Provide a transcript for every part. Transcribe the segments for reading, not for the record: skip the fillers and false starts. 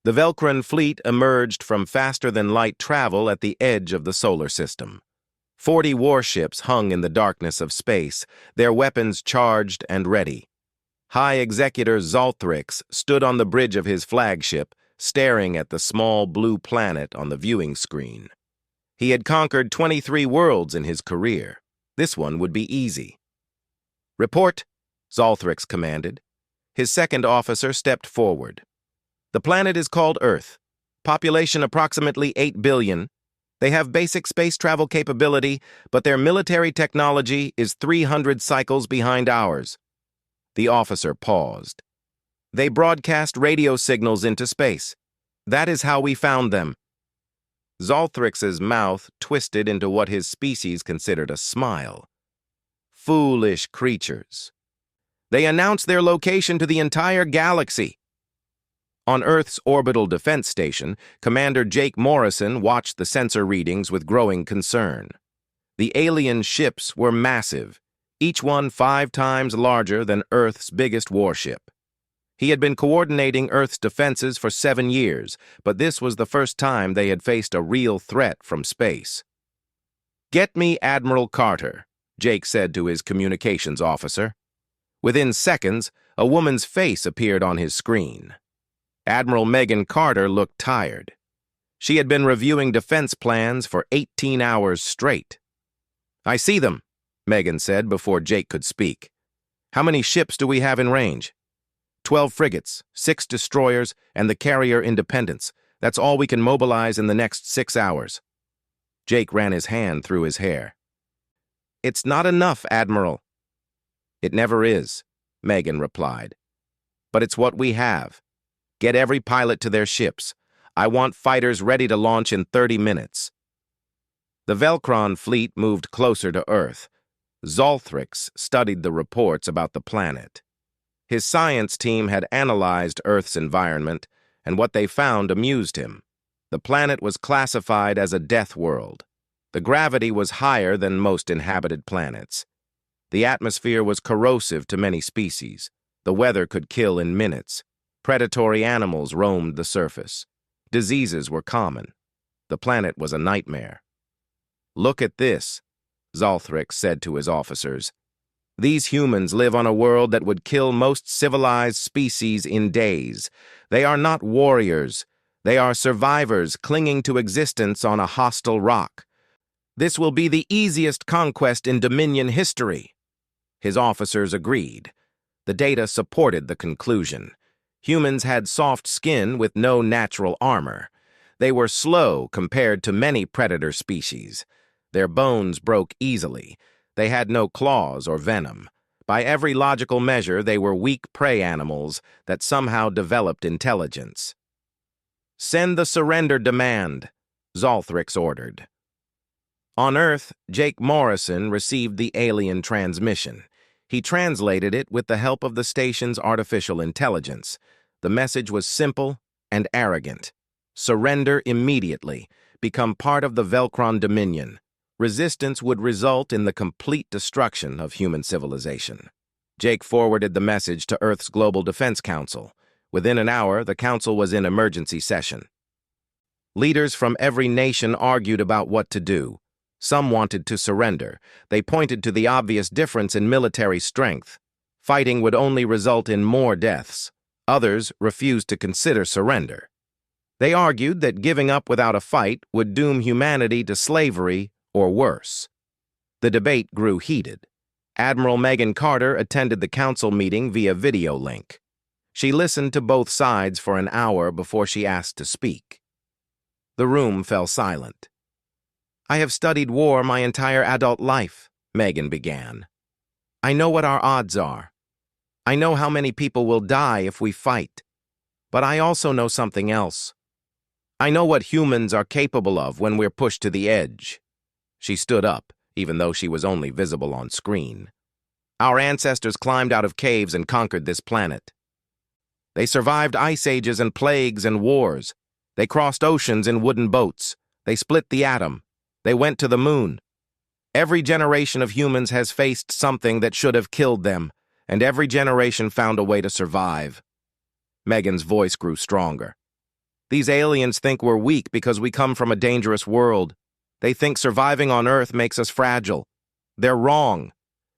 The Velcron fleet emerged from faster-than-light travel at the edge of the solar system. 40 warships hung in the darkness of space, their weapons charged and ready. High Executor Zolthrix stood on the bridge of his flagship, staring at the small blue planet on the viewing screen. He had conquered 23 worlds in his career. This one would be easy. "Report," Zolthrix commanded. His second officer stepped forward. "The planet is called Earth. Population approximately 8 billion. They have basic space travel capability, but their military technology is 300 cycles behind ours." The officer paused. "They broadcast radio signals into space. That is how we found them." Zolthrix's mouth twisted into what his species considered a smile. Foolish creatures. They announced their location to the entire galaxy. On Earth's orbital defense station, Commander Jake Morrison watched the sensor readings with growing concern. The alien ships were massive, each one 5 times larger than Earth's biggest warship. He had been coordinating Earth's defenses for 7 years, but this was the first time they had faced a real threat from space. "Get me Admiral Carter," Jake said to his communications officer. Within seconds, a woman's face appeared on his screen. Admiral Megan Carter looked tired. She had been reviewing defense plans for 18 hours straight. "I see them," Megan said before Jake could speak. "How many ships do we have in range?" 12 frigates, 6 destroyers, and the carrier Independence. That's all we can mobilize in the next 6 hours. Jake ran his hand through his hair. "It's not enough, Admiral." "It never is," Megan replied. "But it's what we have. Get every pilot to their ships. I want fighters ready to launch in 30 minutes. The Velcron fleet moved closer to Earth. Zolthrix studied the reports about the planet. His science team had analyzed Earth's environment, and what they found amused him. The planet was classified as a death world. The gravity was higher than most inhabited planets. The atmosphere was corrosive to many species. The weather could kill in minutes. Predatory animals roamed the surface. Diseases were common. The planet was a nightmare. "Look at this," Zolthrix said to his officers. "These humans live on a world that would kill most civilized species in days. They are not warriors. They are survivors clinging to existence on a hostile rock. This will be the easiest conquest in Dominion history." His officers agreed. The data supported the conclusion. Humans had soft skin with no natural armor. They were slow compared to many predator species. Their bones broke easily. They had no claws or venom. By every logical measure, they were weak prey animals that somehow developed intelligence. "Send the surrender demand," Zolthrix ordered. On Earth, Jake Morrison received the alien transmission. He translated it with the help of the station's artificial intelligence. The message was simple and arrogant. Surrender immediately. Become part of the Velcron Dominion. Resistance would result in the complete destruction of human civilization. Jake forwarded the message to Earth's Global Defense Council. Within an hour, the council was in emergency session. Leaders from every nation argued about what to do. Some wanted to surrender. They pointed to the obvious difference in military strength. Fighting would only result in more deaths. Others refused to consider surrender. They argued that giving up without a fight would doom humanity to slavery or worse. The debate grew heated. Admiral Megan Carter attended the council meeting via video link. She listened to both sides for an hour before she asked to speak. The room fell silent. "I have studied war my entire adult life," Megan began. "I know what our odds are. I know how many people will die if we fight. But I also know something else. I know what humans are capable of when we're pushed to the edge." She stood up, even though she was only visible on screen. "Our ancestors climbed out of caves and conquered this planet. They survived ice ages and plagues and wars. They crossed oceans in wooden boats. They split the atom. They went to the moon. Every generation of humans has faced something that should have killed them, and every generation found a way to survive." Megan's voice grew stronger. These aliens think we're weak because we come from a dangerous world. They think surviving on Earth makes us fragile. They're wrong.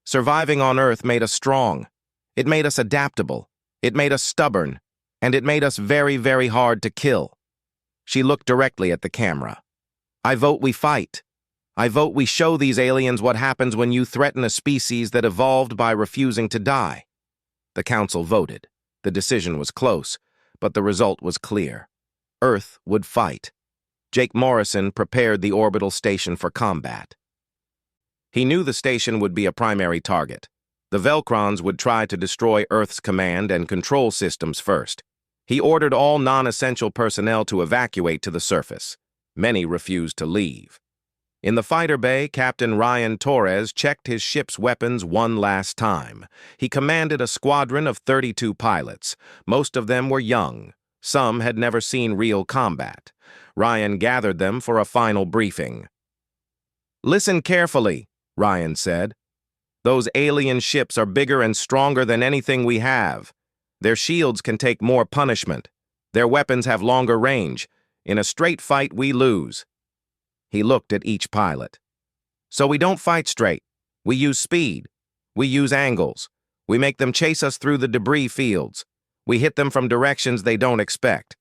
Surviving on Earth made us strong. It made us adaptable. It made us stubborn. And it made us very, very hard to kill. She looked directly at the camera. I vote we fight. I vote we show these aliens what happens when you threaten a species that evolved by refusing to die. The council voted. The decision was close, but the result was clear. Earth would fight. Jake Morrison prepared the orbital station for combat. He knew the station would be a primary target. The Velkrons would try to destroy Earth's command and control systems first. He ordered all non-essential personnel to evacuate to the surface. Many refused to leave. In the fighter bay, Captain Ryan Torres checked his ship's weapons one last time. He commanded a squadron of 32 pilots. Most of them were young. Some had never seen real combat. Ryan gathered them for a final briefing. "Listen carefully," Ryan said. "Those alien ships are bigger and stronger than anything we have. Their shields can take more punishment. Their weapons have longer range. In a straight fight, we lose." He looked at each pilot. "So we don't fight straight. We use speed. We use angles. We make them chase us through the debris fields. We hit them from directions they don't expect.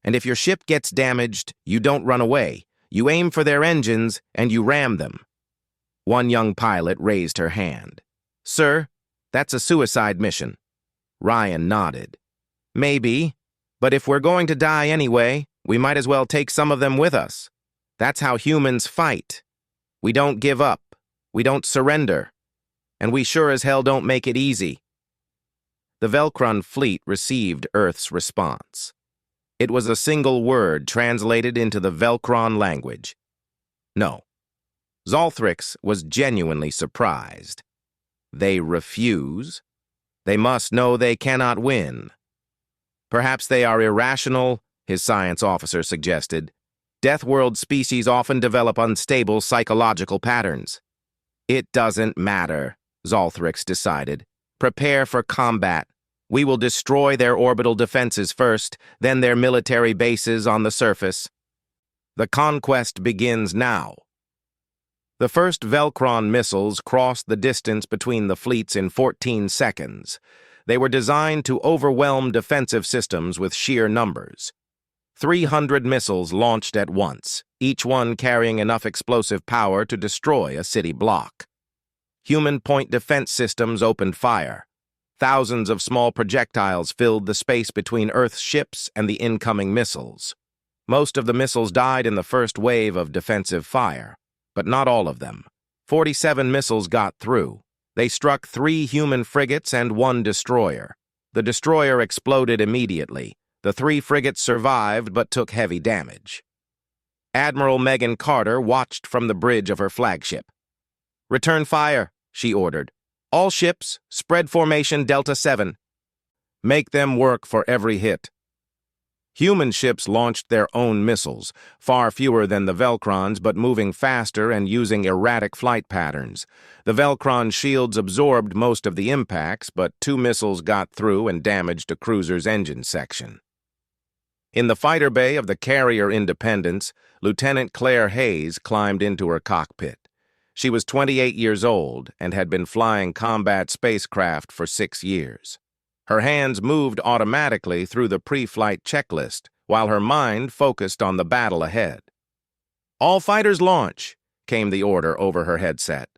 And if your ship gets damaged, you don't run away. You aim for their engines and you ram them." One young pilot raised her hand. "Sir, that's a suicide mission." Ryan nodded. "Maybe, but if we're going to die anyway, we might as well take some of them with us. That's how humans fight. We don't give up. We don't surrender. And we sure as hell don't make it easy." The Velkron fleet received Earth's response. It was a single word translated into the Velkron language. No. Zolthrix was genuinely surprised. They refuse. They must know they cannot win. Perhaps they are irrational, his science officer suggested. Deathworld species often develop unstable psychological patterns. "It doesn't matter," Zolthrix decided. "Prepare for combat. We will destroy their orbital defenses first, then their military bases on the surface. The conquest begins now." The first Velkron missiles crossed the distance between the fleets in 14 seconds. They were designed to overwhelm defensive systems with sheer numbers. 300 missiles launched at once, each one carrying enough explosive power to destroy a city block. Human point defense systems opened fire. Thousands of small projectiles filled the space between Earth's ships and the incoming missiles. Most of the missiles died in the first wave of defensive fire, but not all of them. 47 missiles got through. They struck 3 human frigates and 1 destroyer. The destroyer exploded immediately. The 3 frigates survived but took heavy damage. Admiral Megan Carter watched from the bridge of her flagship. "Return fire," she ordered. "All ships, spread formation Delta 7. Make them work for every hit." Human ships launched their own missiles, far fewer than the Velkrons but moving faster and using erratic flight patterns. The Velkron shields absorbed most of the impacts, but 2 missiles got through and damaged a cruiser's engine section. In the fighter bay of the carrier Independence, Lieutenant Claire Hayes climbed into her cockpit. She was 28 years old and had been flying combat spacecraft for 6 years. Her hands moved automatically through the pre-flight checklist, while her mind focused on the battle ahead. "All fighters launch," came the order over her headset.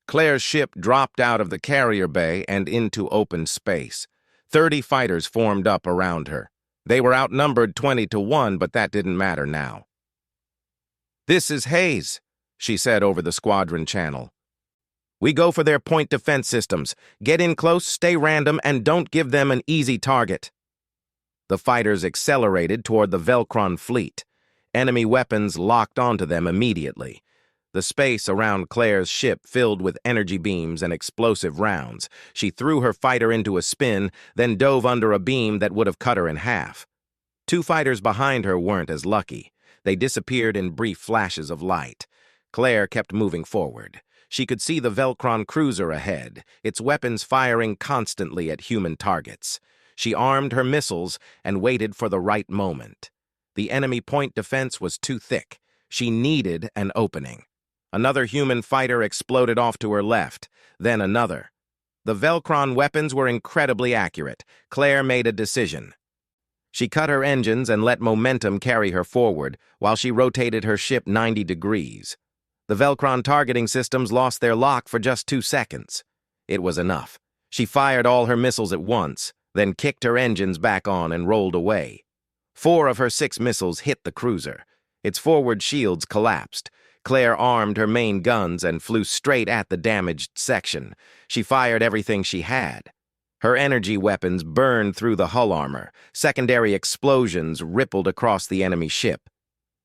Claire's ship dropped out of the carrier bay and into open space. 30 fighters formed up around her. They were outnumbered 20-1, but that didn't matter now. "This is Hayes," she said over the squadron channel. "We go for their point defense systems. Get in close, stay random, and don't give them an easy target." The fighters accelerated toward the Velkron fleet. Enemy weapons locked onto them immediately. The space around Claire's ship filled with energy beams and explosive rounds. She threw her fighter into a spin, then dove under a beam that would have cut her in half. 2 fighters behind her weren't as lucky. They disappeared in brief flashes of light. Claire kept moving forward. She could see the Velkron cruiser ahead, its weapons firing constantly at human targets. She armed her missiles and waited for the right moment. The enemy point defense was too thick. She needed an opening. Another human fighter exploded off to her left, then another. The Velcron weapons were incredibly accurate. Claire made a decision. She cut her engines and let momentum carry her forward while she rotated her ship 90 degrees. The Velcron targeting systems lost their lock for just 2 seconds. It was enough. She fired all her missiles at once, then kicked her engines back on and rolled away. 4 of her 6 missiles hit the cruiser. Its forward shields collapsed. Claire armed her main guns and flew straight at the damaged section. She fired everything she had. Her energy weapons burned through the hull armor. Secondary explosions rippled across the enemy ship.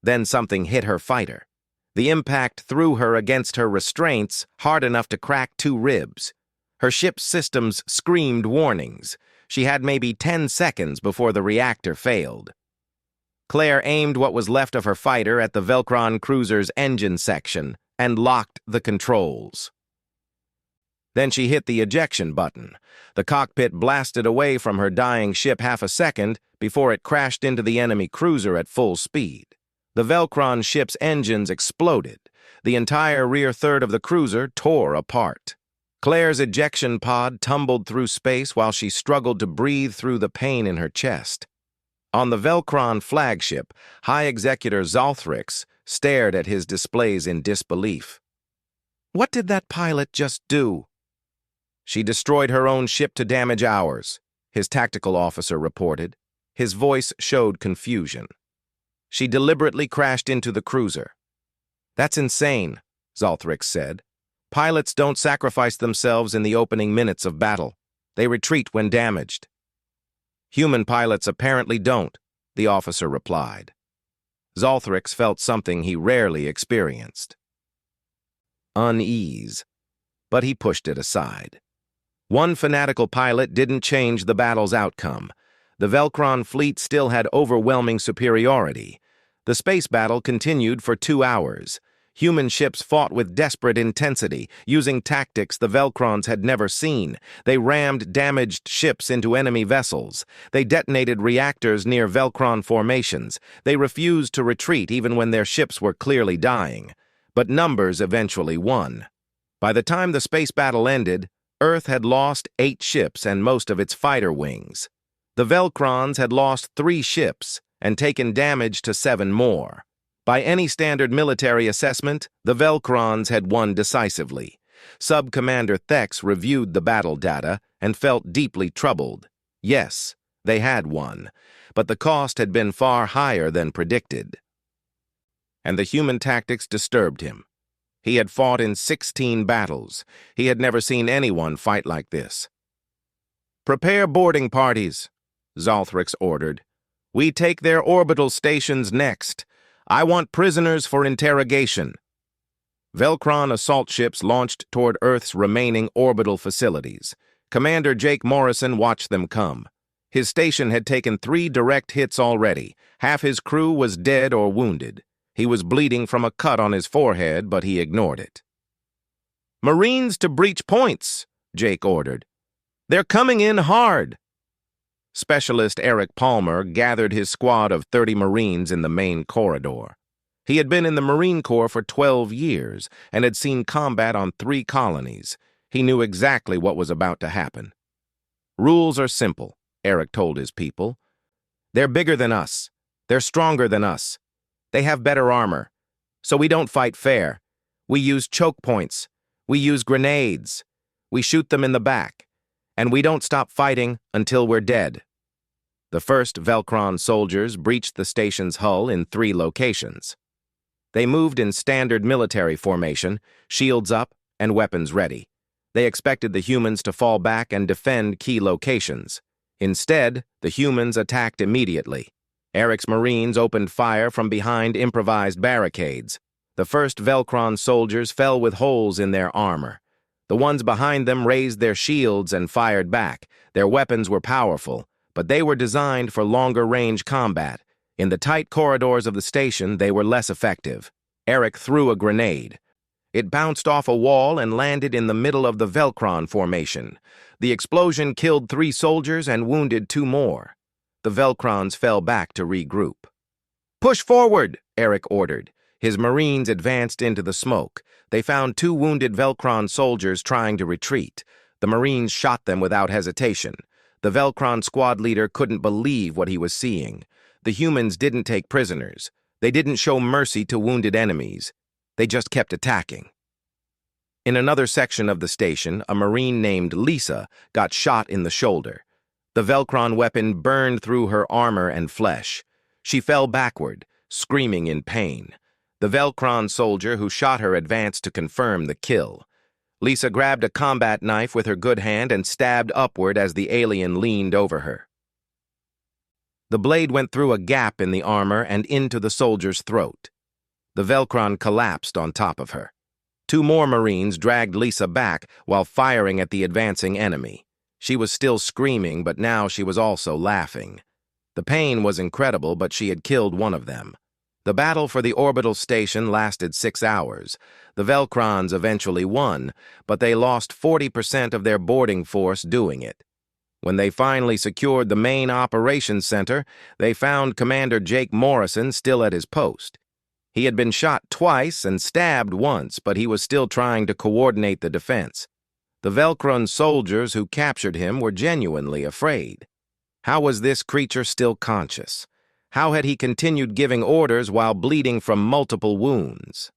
Then something hit her fighter. The impact threw her against her restraints hard enough to crack 2 ribs. Her ship's systems screamed warnings. She had maybe 10 seconds before the reactor failed. Claire aimed what was left of her fighter at the Velcron cruiser's engine section and locked the controls. Then she hit the ejection button. The cockpit blasted away from her dying ship half a second before it crashed into the enemy cruiser at full speed. The Velcron ship's engines exploded. The entire rear third of the cruiser tore apart. Claire's ejection pod tumbled through space while she struggled to breathe through the pain in her chest. On the Velcron flagship, High Executor Zalthrix stared at his displays in disbelief. What did that pilot just do? She destroyed her own ship to damage ours, his tactical officer reported. His voice showed confusion. She deliberately crashed into the cruiser. That's insane, Zalthrix said. Pilots don't sacrifice themselves in the opening minutes of battle. They retreat when damaged. Human pilots apparently don't, the officer replied. Zalthrix felt something he rarely experienced. Unease. But he pushed it aside. One fanatical pilot didn't change the battle's outcome. The Velcron fleet still had overwhelming superiority. The space battle continued for 2 hours. Human ships fought with desperate intensity, using tactics the Velcrons had never seen. They rammed damaged ships into enemy vessels. They detonated reactors near Velcron formations. They refused to retreat even when their ships were clearly dying. But numbers eventually won. By the time the space battle ended, Earth had lost 8 ships and most of its fighter wings. The Velcrons had lost 3 ships and taken damage to 7 more. By any standard military assessment, the Velcrons had won decisively. Sub-Commander Thex reviewed the battle data and felt deeply troubled. Yes, they had won, but the cost had been far higher than predicted. And the human tactics disturbed him. He had fought in 16 battles. He had never seen anyone fight like this. "Prepare boarding parties," Zalthrix ordered. "We take their orbital stations next. I want prisoners for interrogation." Velcron assault ships launched toward Earth's remaining orbital facilities. Commander Jake Morrison watched them come. His station had taken 3 direct hits already. Half his crew was dead or wounded. He was bleeding from a cut on his forehead, but he ignored it. "Marines to breach points," Jake ordered. "They're coming in hard." Specialist Eric Palmer gathered his squad of 30 Marines in the main corridor. He had been in the Marine Corps for 12 years and had seen combat on 3 colonies. He knew exactly what was about to happen. "Rules are simple," Eric told his people. "They're bigger than us. They're stronger than us. They have better armor. So we don't fight fair. We use choke points. We use grenades. We shoot them in the back. And we don't stop fighting until we're dead." The first Velcron soldiers breached the station's hull in 3 locations. They moved in standard military formation, shields up and weapons ready. They expected the humans to fall back and defend key locations. Instead, the humans attacked immediately. Eric's Marines opened fire from behind improvised barricades. The first Velcron soldiers fell with holes in their armor. The ones behind them raised their shields and fired back. Their weapons were powerful, but they were designed for longer-range combat. In the tight corridors of the station, they were less effective. Eric threw a grenade. It bounced off a wall and landed in the middle of the Velcron formation. The explosion killed 3 soldiers and wounded 2 more. The Velcrons fell back to regroup. "Push forward," Eric ordered. His Marines advanced into the smoke. They found 2 wounded Velcron soldiers trying to retreat. The Marines shot them without hesitation. The Velcron squad leader couldn't believe what he was seeing. The humans didn't take prisoners. They didn't show mercy to wounded enemies. They just kept attacking. In another section of the station, a Marine named Lisa got shot in the shoulder. The Velcron weapon burned through her armor and flesh. She fell backward, screaming in pain. The Velcron soldier who shot her advanced to confirm the kill. Lisa grabbed a combat knife with her good hand and stabbed upward as the alien leaned over her. The blade went through a gap in the armor and into the soldier's throat. The Velcron collapsed on top of her. 2 more Marines dragged Lisa back while firing at the advancing enemy. She was still screaming, but now she was also laughing. The pain was incredible, but she had killed one of them. The battle for the orbital station lasted 6 hours. The Velcrons eventually won, but they lost 40% of their boarding force doing it. When they finally secured the main operations center, they found Commander Jake Morrison still at his post. He had been shot twice and stabbed once, but he was still trying to coordinate the defense. The Velcron soldiers who captured him were genuinely afraid. How was this creature still conscious? How had he continued giving orders while bleeding from multiple wounds?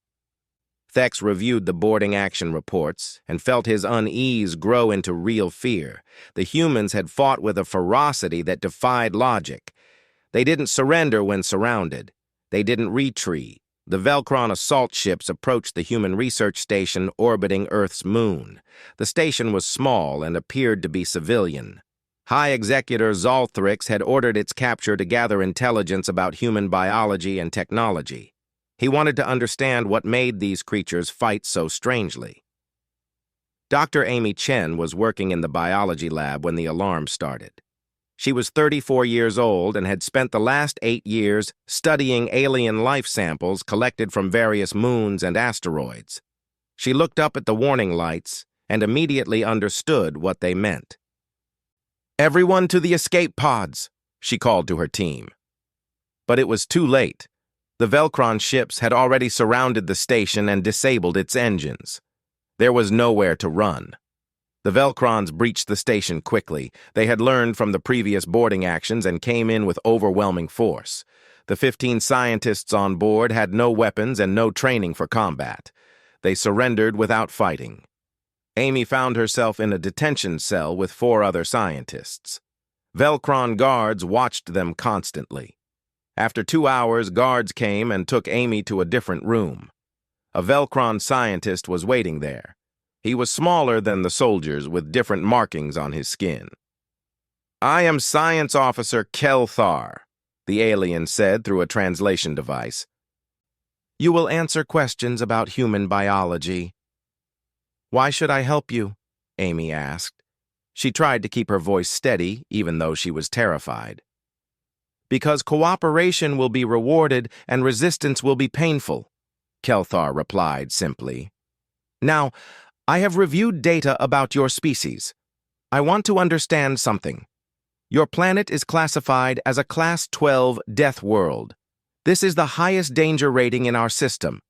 Thex reviewed the boarding action reports and felt his unease grow into real fear. The humans had fought with a ferocity that defied logic. They didn't surrender when surrounded. They didn't retreat. The Velcron assault ships approached the human research station orbiting Earth's moon. The station was small and appeared to be civilian. High Executor Zolthrix had ordered its capture to gather intelligence about human biology and technology. He wanted to understand what made these creatures fight so strangely. Dr. Amy Chen was working in the biology lab when the alarm started. She was 34 years old and had spent the last 8 years studying alien life samples collected from various moons and asteroids. She looked up at the warning lights and immediately understood what they meant. "Everyone to the escape pods," she called to her team. But it was too late. The Velcron ships had already surrounded the station and disabled its engines. There was nowhere to run. The Velcrons breached the station quickly. They had learned from the previous boarding actions and came in with overwhelming force. The 15 scientists on board had no weapons and no training for combat. They surrendered without fighting. Amy found herself in a detention cell with 4 other scientists. Velcron guards watched them constantly. After 2 hours, guards came and took Amy to a different room. A Velcron scientist was waiting there. He was smaller than the soldiers with different markings on his skin. "I am Science Officer Kelthar," the alien said through a translation device. "You will answer questions about human biology." "Why should I help you?" Amy asked. She tried to keep her voice steady, even though she was terrified. "Because cooperation will be rewarded and resistance will be painful," Kelthar replied simply. "Now, I have reviewed data about your species. I want to understand something. Your planet is classified as a Class 12 Deathworld. This is the highest danger rating in our system.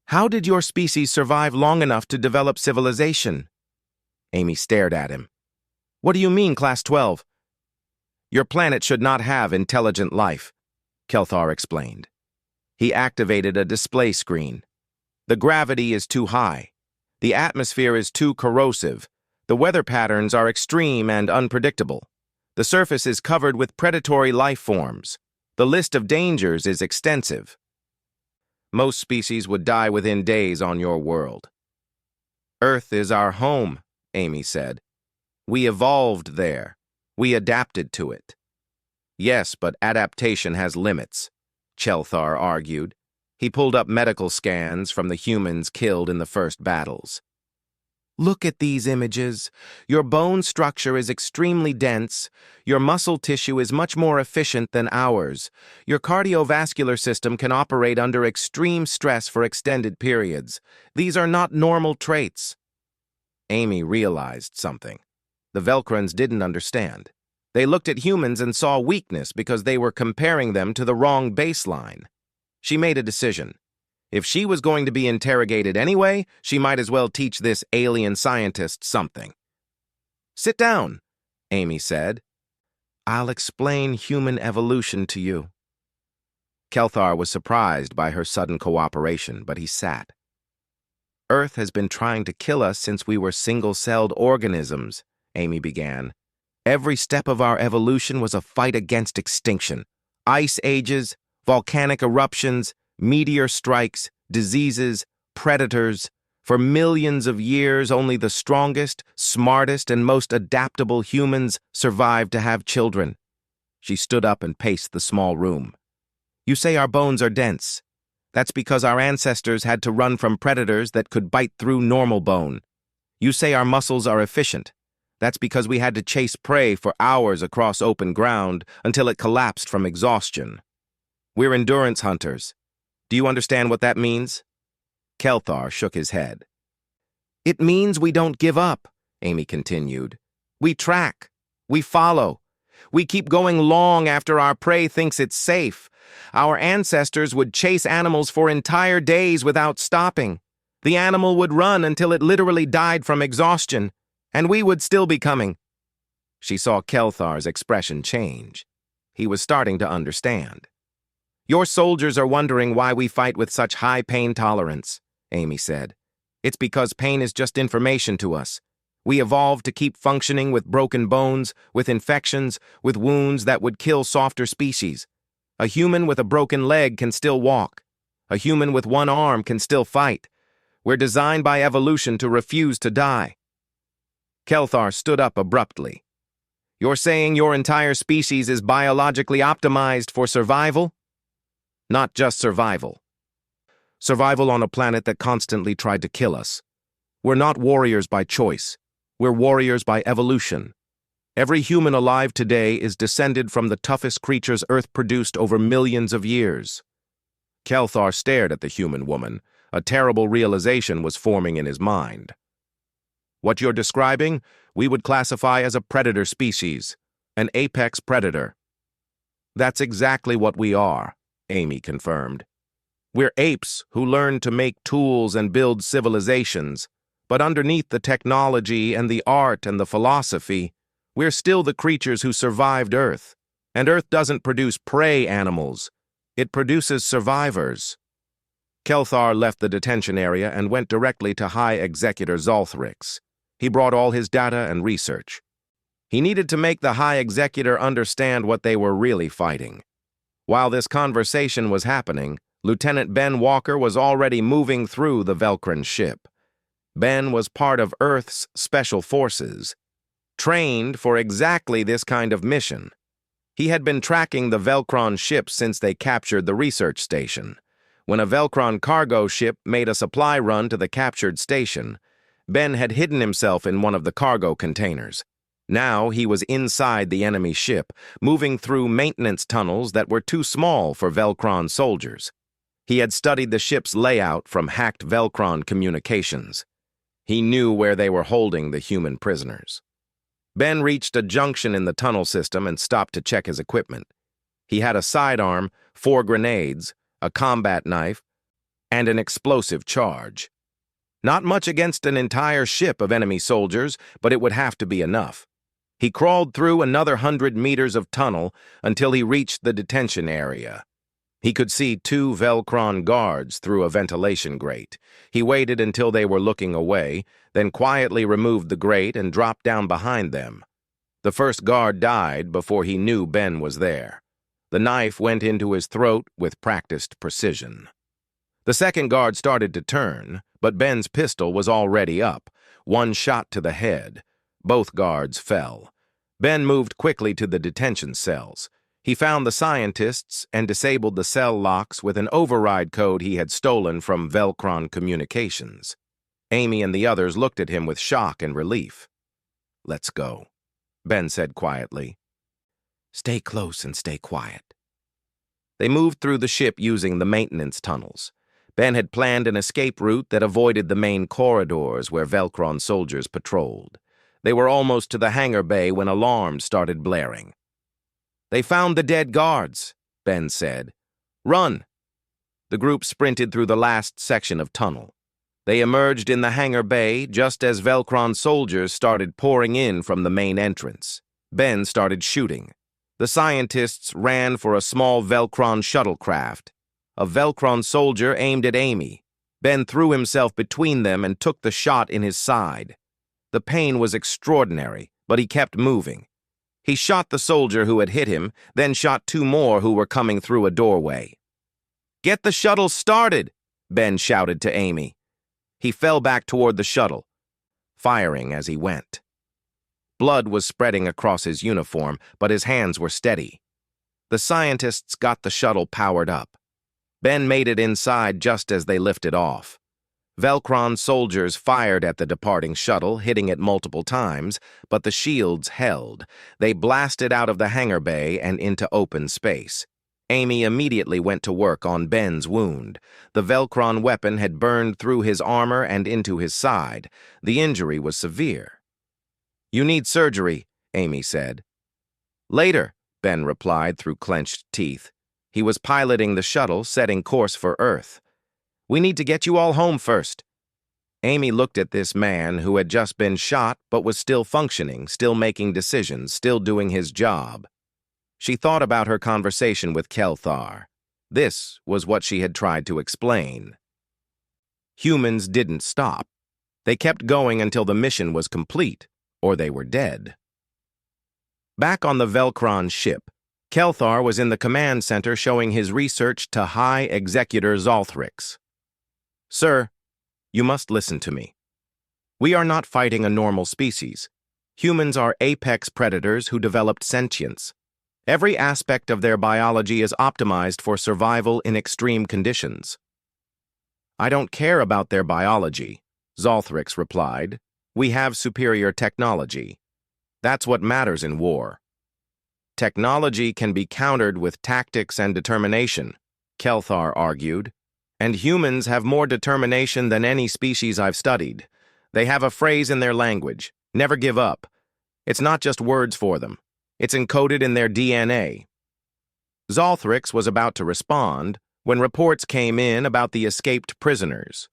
How did your species survive long enough to develop civilization?" Amy stared at him. "What do you mean, Class 12? "Your planet should not have intelligent life," Kelthar explained. He activated a display screen. "The gravity is too high. The atmosphere is too corrosive. The weather patterns are extreme and unpredictable. The surface is covered with predatory life forms. The list of dangers is extensive. Most species would die within days on your world." "Earth is our home," Amy said. "We evolved there. We adapted to it." "Yes, but adaptation has limits," Kelthar argued. He pulled up medical scans from the humans killed in the first battles. Look at these images. Your bone structure is extremely dense. Your muscle tissue is much more efficient than ours. Your cardiovascular system can operate under extreme stress for extended periods. These are not normal traits. Amy realized something. The Velcrons didn't understand. They looked at humans and saw weakness because they were comparing them to the wrong baseline. She made a decision. If she was going to be interrogated anyway, she might as well teach this alien scientist something. "Sit down," Amy said. "I'll explain human evolution to you." Kelthar was surprised by her sudden cooperation, but he sat. "Earth has been trying to kill us since we were single-celled organisms," Amy began. "Every step of our evolution was a fight against extinction. Ice ages, volcanic eruptions, meteor strikes, diseases, predators. For millions of years, only the strongest, smartest, and most adaptable humans survived to have children." She stood up and paced the small room. "You say our bones are dense. That's because our ancestors had to run from predators that could bite through normal bone. You say our muscles are efficient. That's because we had to chase prey for hours across open ground until it collapsed from exhaustion. We're endurance hunters. Do you understand what that means?" Kelthar shook his head. "It means we don't give up," Amy continued. "We track. We follow. We keep going long after our prey thinks it's safe. Our ancestors would chase animals for entire days without stopping. The animal would run until it literally died from exhaustion, and we would still be coming." She saw Kelthar's expression change. He was starting to understand. "Your soldiers are wondering why we fight with such high pain tolerance," Amy said. "It's because pain is just information to us. We evolved to keep functioning with broken bones, with infections, with wounds that would kill softer species. A human with a broken leg can still walk. A human with one arm can still fight. We're designed by evolution to refuse to die." Kelthar stood up abruptly. "You're saying your entire species is biologically optimized for survival?" "Not just survival. Survival on a planet that constantly tried to kill us. We're not warriors by choice. We're warriors by evolution. Every human alive today is descended from the toughest creatures Earth produced over millions of years." Kelthar stared at the human woman. A terrible realization was forming in his mind. "What you're describing, we would classify as a predator species, an apex predator." "That's exactly what we are," Amy confirmed. "We're apes who learned to make tools and build civilizations, but underneath the technology and the art and the philosophy, we're still the creatures who survived Earth. And Earth doesn't produce prey animals. It produces survivors." Kelthar left the detention area and went directly to High Executor Zolthrix. He brought all his data and research. He needed to make the High Executor understand what they were really fighting. While this conversation was happening, Lieutenant Ben Walker was already moving through the Velcron ship. Ben was part of Earth's Special Forces, trained for exactly this kind of mission. He had been tracking the Velcron ships since they captured the research station. When a Velcron cargo ship made a supply run to the captured station, Ben had hidden himself in one of the cargo containers. Now he was inside the enemy ship, moving through maintenance tunnels that were too small for Velcron soldiers. He had studied the ship's layout from hacked Velcron communications. He knew where they were holding the human prisoners. Ben reached a junction in the tunnel system and stopped to check his equipment. He had a sidearm, 4 grenades, a combat knife, and an explosive charge. Not much against an entire ship of enemy soldiers, but it would have to be enough. He crawled through another 100 meters of tunnel until he reached the detention area. He could see 2 Velcron guards through a ventilation grate. He waited until they were looking away, then quietly removed the grate and dropped down behind them. The first guard died before he knew Ben was there. The knife went into his throat with practiced precision. The second guard started to turn, but Ben's pistol was already up. 1 shot to the head. Both guards fell. Ben moved quickly to the detention cells. He found the scientists and disabled the cell locks with an override code he had stolen from Velcron Communications. Amy and the others looked at him with shock and relief. "Let's go," Ben said quietly. "Stay close and stay quiet." They moved through the ship using the maintenance tunnels. Ben had planned an escape route that avoided the main corridors where Velcron soldiers patrolled. They were almost to the hangar bay when alarms started blaring. "They found the dead guards," Ben said. "Run!" The group sprinted through the last section of tunnel. They emerged in the hangar bay just as Velcron soldiers started pouring in from the main entrance. Ben started shooting. The scientists ran for a small Velcron shuttlecraft. A Velcron soldier aimed at Amy. Ben threw himself between them and took the shot in his side. The pain was extraordinary, but he kept moving. He shot the soldier who had hit him, then shot 2 more who were coming through a doorway. "Get the shuttle started!" Ben shouted to Amy. He fell back toward the shuttle, firing as he went. Blood was spreading across his uniform, but his hands were steady. The scientists got the shuttle powered up. Ben made it inside just as they lifted off. Velcron soldiers fired at the departing shuttle, hitting it multiple times, but the shields held. They blasted out of the hangar bay and into open space. Amy immediately went to work on Ben's wound. The Velcron weapon had burned through his armor and into his side. The injury was severe. "You need surgery," Amy said. "Later," Ben replied through clenched teeth. He was piloting the shuttle, setting course for Earth. "We need to get you all home first." Amy looked at this man who had just been shot but was still functioning, still making decisions, still doing his job. She thought about her conversation with Kelthar. This was what she had tried to explain. Humans didn't stop. They kept going until the mission was complete, or they were dead. Back on the Velcron ship, Kelthar was in the command center showing his research to High Executor Zolthrix. "Sir, you must listen to me. We are not fighting a normal species. Humans are apex predators who developed sentience. Every aspect of their biology is optimized for survival in extreme conditions." "I don't care about their biology," Zolthrix replied. "We have superior technology. That's what matters in war." "Technology can be countered with tactics and determination," Kelthar argued. "And humans have more determination than any species I've studied. They have a phrase in their language, never give up. It's not just words for them. It's encoded in their DNA." Zolthrix was about to respond when reports came in about the escaped prisoners.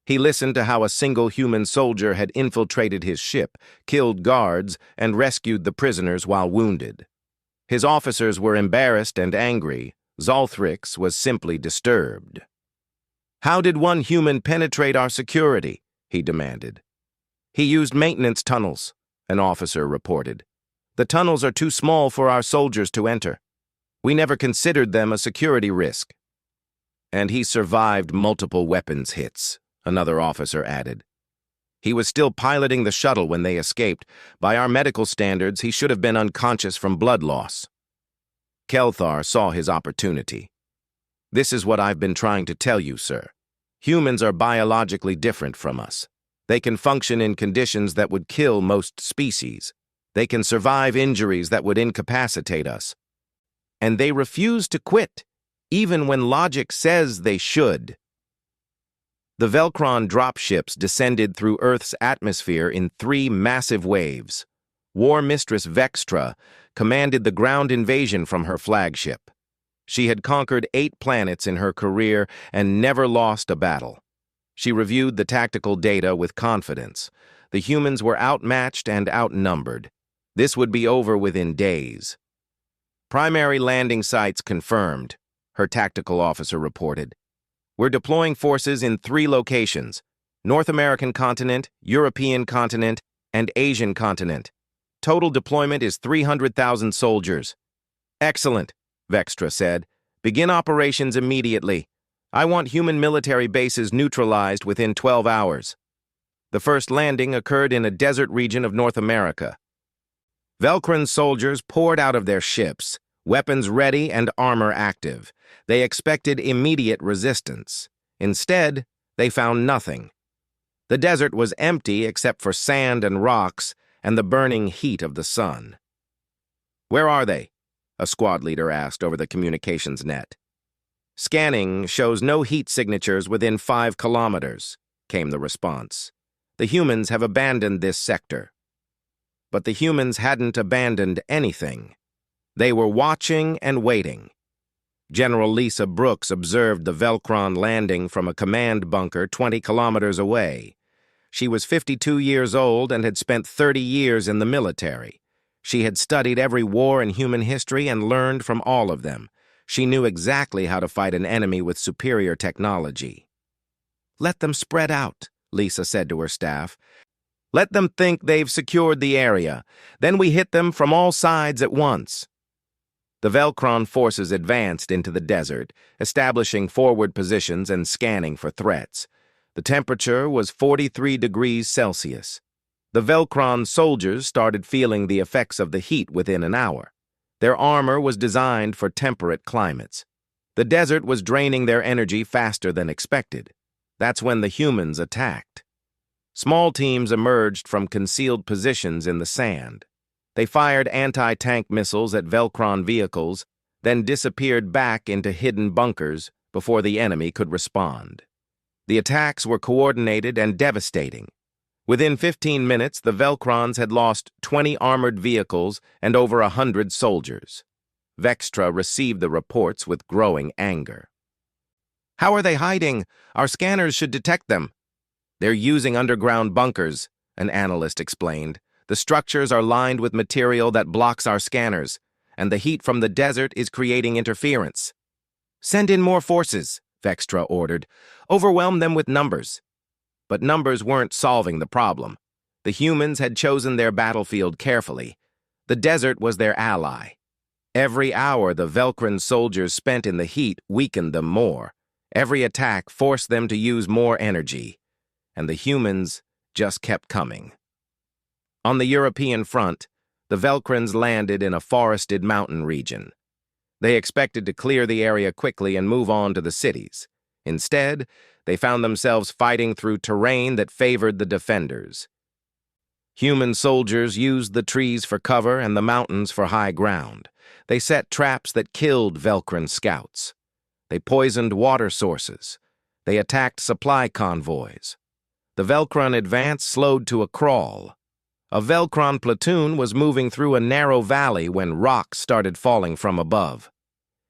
He listened to how a single human soldier had infiltrated his ship, killed guards, and rescued the prisoners while wounded. His officers were embarrassed and angry. Zolthrix was simply disturbed. "How did one human penetrate our security?" he demanded. "He used maintenance tunnels," an officer reported. "The tunnels are too small for our soldiers to enter. We never considered them a security risk." "And he survived multiple weapons hits," another officer added. "He was still piloting the shuttle when they escaped. By our medical standards, he should have been unconscious from blood loss." Kelthar saw his opportunity. "This is what I've been trying to tell you, sir. Humans are biologically different from us. They can function in conditions that would kill most species. They can survive injuries that would incapacitate us. And they refuse to quit, even when logic says they should." The Velcron dropships descended through Earth's atmosphere in 3 massive waves. War Mistress Vextra commanded the ground invasion from her flagship. She had conquered 8 planets in her career and never lost a battle. She reviewed the tactical data with confidence. The humans were outmatched and outnumbered. This would be over within days. "Primary landing sites confirmed," her tactical officer reported. "We're deploying forces in 3 locations: North American continent, European continent, and Asian continent. Total deployment is 300,000 soldiers." "Excellent," Vextra said. "Begin operations immediately. I want human military bases neutralized within 12 hours." The first landing occurred in a desert region of North America. Velcron soldiers poured out of their ships, weapons ready and armor active. They expected immediate resistance. Instead, they found nothing. The desert was empty except for sand and rocks and the burning heat of the sun. "Where are they?" a squad leader asked over the communications net. "Scanning shows no heat signatures within 5 kilometers," came the response. "The humans have abandoned this sector." But the humans hadn't abandoned anything. They were watching and waiting. General Lisa Brooks observed the Velcron landing from a command bunker 20 kilometers away. She was 52 years old and had spent 30 years in the military. She had studied every war in human history and learned from all of them. She knew exactly how to fight an enemy with superior technology. "Let them spread out," Lisa said to her staff. "Let them think they've secured the area. Then we hit them from all sides at once." The Velcron forces advanced into the desert, establishing forward positions and scanning for threats. The temperature was 43 degrees Celsius. The Velcron soldiers started feeling the effects of the heat within an hour. Their armor was designed for temperate climates. The desert was draining their energy faster than expected. That's when the humans attacked. Small teams emerged from concealed positions in the sand. They fired anti-tank missiles at Velcron vehicles, then disappeared back into hidden bunkers before the enemy could respond. The attacks were coordinated and devastating. Within 15 minutes, the Velcrons had lost 20 armored vehicles and over 100 soldiers. Vextra received the reports with growing anger. "How are they hiding? Our scanners should detect them." "They're using underground bunkers," an analyst explained. "The structures are lined with material that blocks our scanners, and the heat from the desert is creating interference." "Send in more forces," Vextra ordered. "Overwhelm them with numbers." But numbers weren't solving the problem. The humans had chosen their battlefield carefully. The desert was their ally. Every hour the Velcron soldiers spent in the heat weakened them more. Every attack forced them to use more energy. And the humans just kept coming. On the European front, the Velcrons landed in a forested mountain region. They expected to clear the area quickly and move on to the cities. Instead, they found themselves fighting through terrain that favored the defenders. Human soldiers used the trees for cover and the mountains for high ground. They set traps that killed Velcron scouts. They poisoned water sources. They attacked supply convoys. The Velcron advance slowed to a crawl. A Velcron platoon was moving through a narrow valley when rocks started falling from above.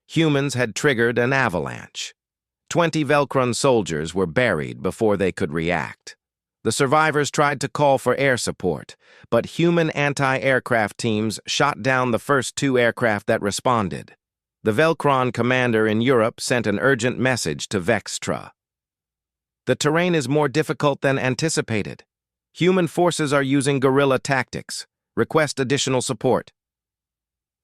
Humans had triggered an avalanche. 20 Velcron soldiers were buried before they could react. The survivors tried to call for air support, but human anti-aircraft teams shot down the first 2 aircraft that responded. The Velcron commander in Europe sent an urgent message to Vextra. "The terrain is more difficult than anticipated. Human forces are using guerrilla tactics. Request additional support."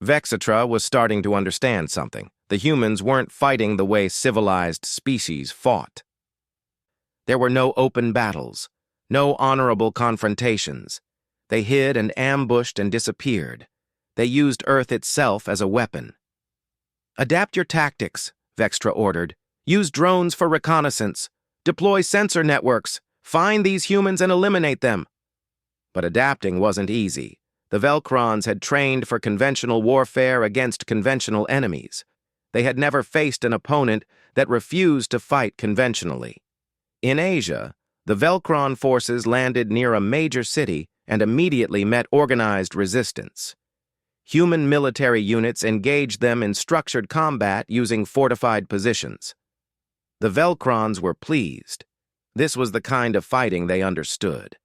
Vextra was starting to understand something. The humans weren't fighting the way civilized species fought. There were no open battles, no honorable confrontations. They hid and ambushed and disappeared. They used Earth itself as a weapon. "Adapt your tactics," Vextra ordered. "Use drones for reconnaissance. Deploy sensor networks. Find these humans and eliminate them." But adapting wasn't easy. The Velcrons had trained for conventional warfare against conventional enemies. They had never faced an opponent that refused to fight conventionally. In Asia, the Velcron forces landed near a major city and immediately met organized resistance. Human military units engaged them in structured combat using fortified positions. The Velcrons were pleased. This was the kind of fighting they understood.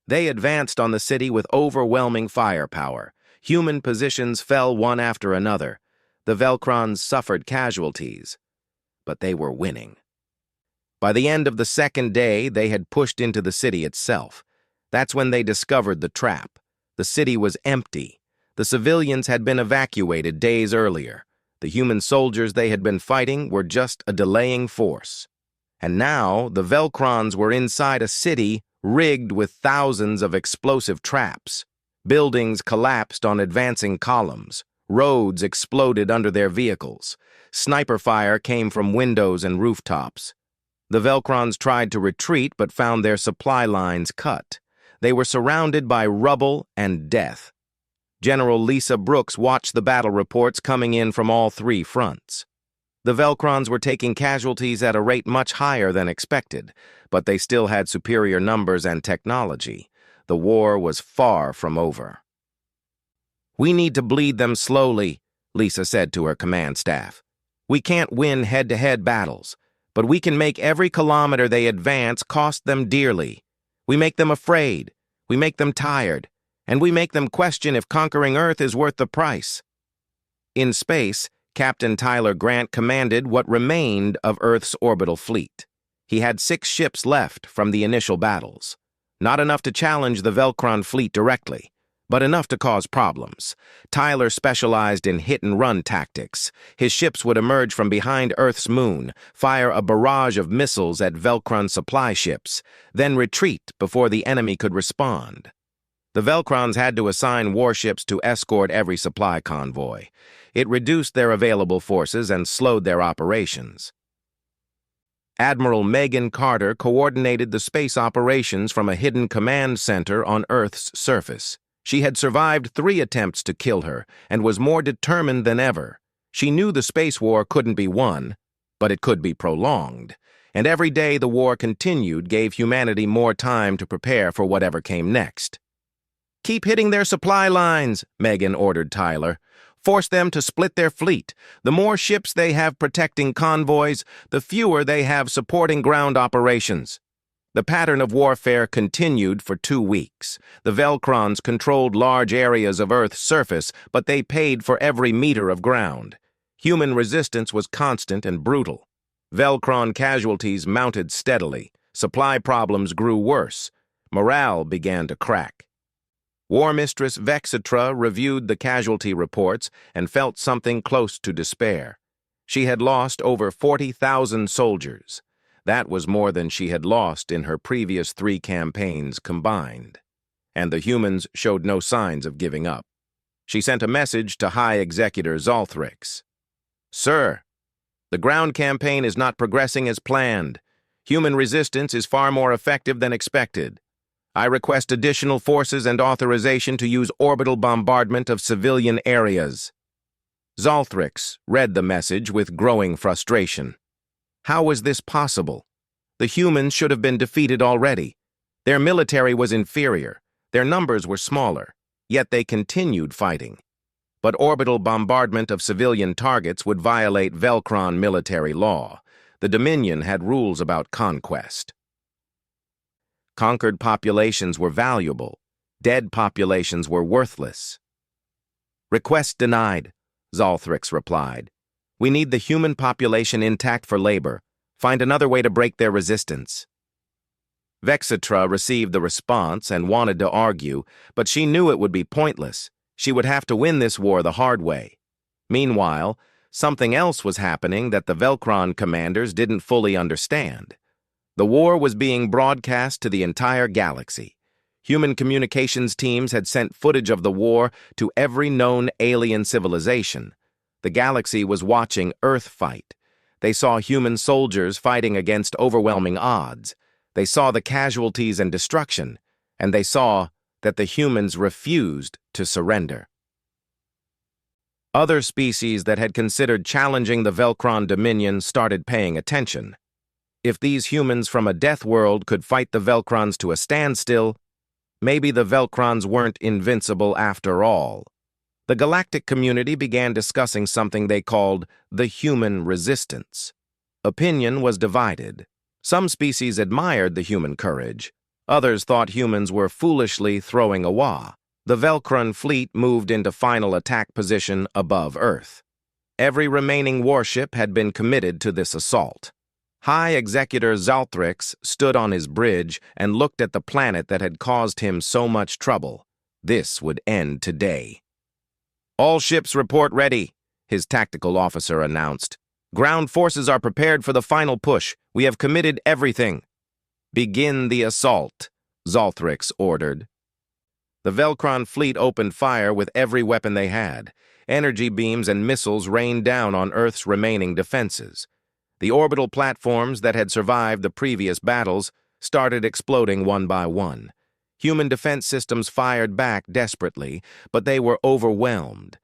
They advanced on the city with overwhelming firepower. Human positions fell one after another. The Velcrons suffered casualties, but they were winning. By the end of the second day, they had pushed into the city itself. That's when they discovered the trap. The city was empty. The civilians had been evacuated days earlier. The human soldiers they had been fighting were just a delaying force. And now, the Velcrons were inside a city rigged with thousands of explosive traps. Buildings collapsed on advancing columns. Roads exploded under their vehicles. Sniper fire came from windows and rooftops. The Velcrons tried to retreat but found their supply lines cut. They were surrounded by rubble and death. General Lisa Brooks watched the battle reports coming in from all three fronts. The Velcrons were taking casualties at a rate much higher than expected, but they still had superior numbers and technology. The war was far from over. "We need to bleed them slowly," Lisa said to her command staff. "We can't win head-to-head battles, but we can make every kilometer they advance cost them dearly. We make them afraid, we make them tired, and we make them question if conquering Earth is worth the price." In space, Captain Tyler Grant commanded what remained of Earth's orbital fleet. He had 6 ships left from the initial battles. Not enough to challenge the Velcron fleet directly, but enough to cause problems. Tyler specialized in hit-and-run tactics. His ships would emerge from behind Earth's moon, fire a barrage of missiles at Velcron supply ships, then retreat before the enemy could respond. The Velcrons had to assign warships to escort every supply convoy. It reduced their available forces and slowed their operations. Admiral Megan Carter coordinated the space operations from a hidden command center on Earth's surface. She had survived 3 attempts to kill her and was more determined than ever. She knew the space war couldn't be won, but it could be prolonged. And every day the war continued gave humanity more time to prepare for whatever came next. "Keep hitting their supply lines," Megan ordered Tyler. "Force them to split their fleet. The more ships they have protecting convoys, the fewer they have supporting ground operations." The pattern of warfare continued for 2 weeks. The Velcrons controlled large areas of Earth's surface, but they paid for every meter of ground. Human resistance was constant and brutal. Velcron casualties mounted steadily. Supply problems grew worse. Morale began to crack. War Mistress Vexitra reviewed the casualty reports and felt something close to despair. She had lost over 40,000 soldiers. That was more than she had lost in her previous 3 campaigns combined. And the humans showed no signs of giving up. She sent a message to High Executor Zalthrix. "Sir, the ground campaign is not progressing as planned. Human resistance is far more effective than expected. I request additional forces and authorization to use orbital bombardment of civilian areas." Zalthrix read the message with growing frustration. How was this possible? The humans should have been defeated already. Their military was inferior. Their numbers were smaller, yet they continued fighting. But orbital bombardment of civilian targets would violate Velcron military law. The Dominion had rules about conquest. Conquered populations were valuable. Dead populations were worthless. "Request denied," Zalthrix replied. "We need the human population intact for labor. Find another way to break their resistance." Vexitra received the response and wanted to argue, but she knew it would be pointless. She would have to win this war the hard way. Meanwhile, something else was happening that the Velcron commanders didn't fully understand. The war was being broadcast to the entire galaxy. Human communications teams had sent footage of the war to every known alien civilization. The galaxy was watching Earth fight. They saw human soldiers fighting against overwhelming odds. They saw the casualties and destruction, and they saw that the humans refused to surrender. Other species that had considered challenging the Velcron Dominion started paying attention. If these humans from a Deathworld could fight the Velcrons to a standstill, maybe the Velcrons weren't invincible after all. The galactic community began discussing something they called the human resistance. Opinion was divided. Some species admired the human courage. Others thought humans were foolishly throwing a wah. The Velcron fleet moved into final attack position above Earth. Every remaining warship had been committed to this assault. High Executor Zalthrix stood on his bridge and looked at the planet that had caused him so much trouble. This would end today. "All ships report ready," his tactical officer announced. "Ground forces are prepared for the final push. We have committed everything." "Begin the assault," Zalthrix ordered. The Velcron fleet opened fire with every weapon they had. Energy beams and missiles rained down on Earth's remaining defenses. The orbital platforms that had survived the previous battles started exploding one by one. Human defense systems fired back desperately, but they were overwhelmed.